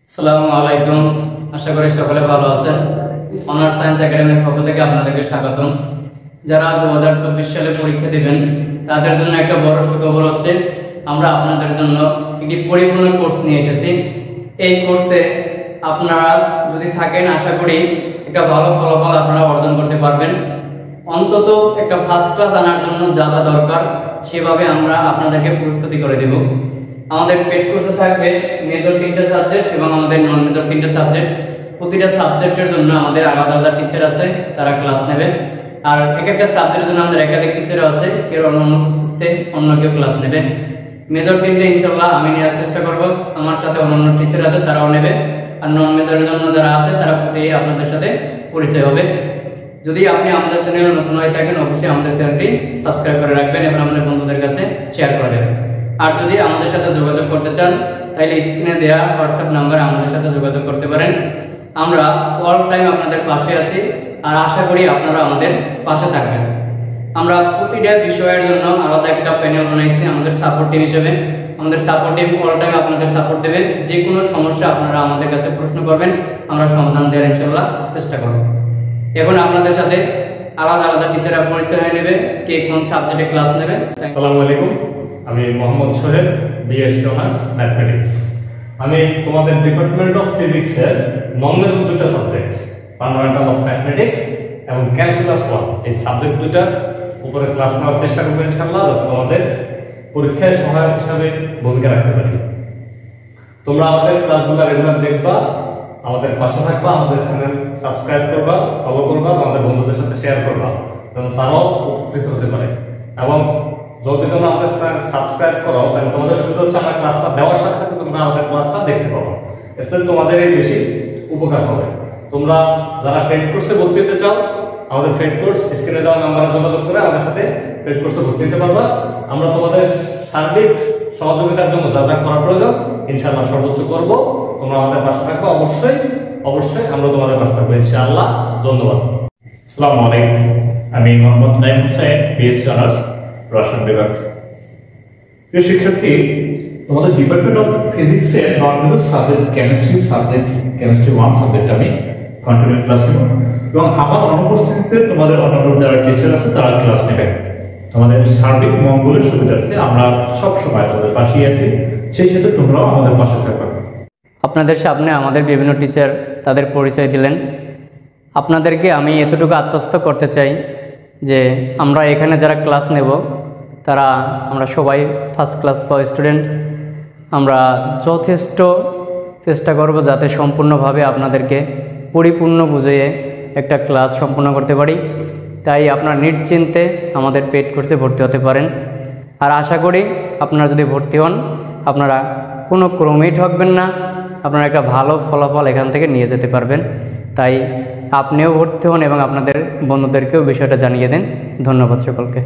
আসসালামু আলাইকুম। আশা করি সকলে ভালো আছেন। অনার্স সায়েন্স একাডেমির পক্ষ থেকে আপনাদেরকে স্বাগতম। যারা 2024 সালে পরীক্ষা দিবেন তাদের জন্য একটা বড় সুখবর হচ্ছে আমরা আপনাদের জন্য একটি পরিপূর্ণ কোর্স নিয়ে এসেছি। এই কোর্সে আপনারা যদি থাকেন আশা করি একটা ভালো ফলাফল আপনারা অর্জন করতে পারবেন। অন্তত একটা ফার্স্ট ক্লাস আনার জন্য যা যা দরকার সেভাবে আমরা আপনাদেরকে প্রস্তুতি করে দেব। আমাদের পেড কোর্সে থাকবে মেজর 3টে সাবজেক্ট এবং আমাদের নন মেজর 3টে সাবজেক্ট। প্রতিটা সাবজেক্টের জন্য আমাদের আলাদা আলাদা টিচার আছে, তারা ক্লাস নেবে। আর এক একটা সাবজেক্টের জন্য আমাদের একাধিক টিচার আছে, কেউ অনুপস্থিতিতে অন্য কেউ ক্লাস নেবে। মেজর 3টে ইনশাআল্লাহ আমি নেওয়ার চেষ্টা করব, আমার সাথে অন্যান্য টিচার আছে তারাও নেবে। আর নন মেজরের জন্য যারা আছে তারা প্রত্যেকেই আপনাদের সাথে পরিচয় হবে। যদি আপনি আমাদের চ্যানেলে নতুন হয়ে থাকেন অবশ্যই আমাদের চ্যানেলটি সাবস্ক্রাইব করে রাখবেন এবং আমাদের বন্ধুদের কাছে শেয়ার করে দেবেন। আর যদি আমাদের সাথে যোগাযোগ করতে চান তাহলে স্ক্রিনে দেওয়া হোয়াটসঅ্যাপ নাম্বারে আমাদের সাথে যোগাযোগ করতে পারেন। আমরা অল টাইম আপনাদের পাশে আছি আর আশা করি আপনারা আমাদের পাশে থাকবেন। আমরা প্রতিটা বিষয়ের জন্য আলাদা একটা প্যানেল বানাইছি আমাদের সাপোর্ট টিম হিসেবে। আমাদের সাপোর্ট টিম অল টাইম আপনাদের সাপোর্ট দেবে। যে কোনো সমস্যা আপনারা আমাদের কাছে প্রশ্ন করবেন, আমরা সমাধান দেওয়ার ইনশাআল্লাহ চেষ্টা করব। এখন আপনাদের সাথে আলাদা আলাদা টিচাররা পরিচয় হয়ে নেবে, কে কোন সাবজেক্টে ক্লাস নেবে। আসসালামু আলাইকুম, আমি Mohammad Sohel, BSc honours mathematics. আমি তোমাদের ডিপার্টমেন্ট অফ ফিজিক্সের নন মেজর দুটো সাবজেক্ট, ফান্ডামেন্টাল অফ ম্যাথমেটিক্স এবং ক্যালকুলাস 1, এই সাবজেক্ট দুটার উপরে ক্লাস নেওয়ার চেষ্টা করবো ইনশাআল্লাহ, যাতে তোমাদের পরীক্ষায় সহায়ক হিসাবে ভূমিকা রাখতে পারি। তোমরা আমাদের ক্লাসগুলো রেগুলার দেখবা, আমাদের পাশে থাকবা, আমাদের চ্যানেল সাবস্ক্রাইব করবা, ফলো করবা, আমাদের বন্ধুদের সাথে শেয়ার করবা যেন তারাও উপকৃত হতে পারে। এবং যদি তোমরা আমাদের সাবস্ক্রাইব করো তাহলে তোমাদের সুবিধা হচ্ছে আমরা ক্লাসটা দেওয়ার সাথে সাথে তোমরা আমাদের ক্লাসটা দেখতে পাবো, এতে তোমাদের বেশি উপকার হবে। তোমরা যারা পেড কোর্সে ভর্তি হতে চাও, আমাদের পেড কোর্স স্ক্রিনে দেওয়া নাম্বারে যোগাযোগ করে আমাদের সাথে পেড কোর্সে ভর্তি হতে পারবা। আমরা তোমাদের সার্বিক সহযোগিতার জন্য যা যা করা প্রয়োজন ইনশাআল্লাহ সর্বোচ্চ করব। তোমরা আমাদের পাশে থাকবে, অবশ্যই অবশ্যই আমরা তোমাদের পাশে থাকবো ইনশাআল্লাহ। ধন্যবাদ। আসসালামু আলাইকুম, আমি মোহাম্মদ নাইম হোসেন, বিএসসি অনার্স রসায়ন বিভাগ। প্রিয় শিক্ষার্থী, তোমাদের ডিপার্টমেন্ট অফ ফিজিক্সের নন মেজর সাবজেক্ট কেমিস্ট্রি 1 সাবজেক্ট আমি কন্টিনিউ ক্লাস নেব এবং আমার অনুপস্থিতিতে তোমাদের অন্যান্য যারা টিচার আছে তারা ক্লাস নেবেন। তোমাদের সার্বিক মঙ্গলের সুবিধার্থে আমরা সব সময় তোমাদের পাশে আছি, সেই সাথে তোমরাও আমাদের পাশে থাকবে। আপনাদের সামনে আমাদের বিভিন্ন টিচার তাদের পরিচয় দিলেন। আপনাদেরকে আমি এতটুকু আত্মস্থ করতে চাই যে আমরা এখানে যারা ক্লাস নেব তারা আমরা সবাই ফার্স্ট ক্লাস পাওয়া স্টুডেন্ট। আমরা যথেষ্ট চেষ্টা করব যাতে সম্পূর্ণভাবে আপনাদেরকে পরিপূর্ণ বুঝিয়ে একটা ক্লাস সম্পূর্ণ করতে পারি। তাই আপনারা নিশ্চিন্তে আমাদের পেড কোর্সে ভর্তি হতে পারেন। আর আশা করি আপনারা যদি ভর্তি হন আপনারা কোনো ক্রমেই ঠকবেন না, আপনারা একটা ভালো ফলাফল এখান থেকে নিয়ে যেতে পারবেন। তাই আপনিও ভর্তি হন এবং আপনাদের বন্ধুদেরকেও বিষয়টা জানিয়ে দেন। ধন্যবাদ সকলকে।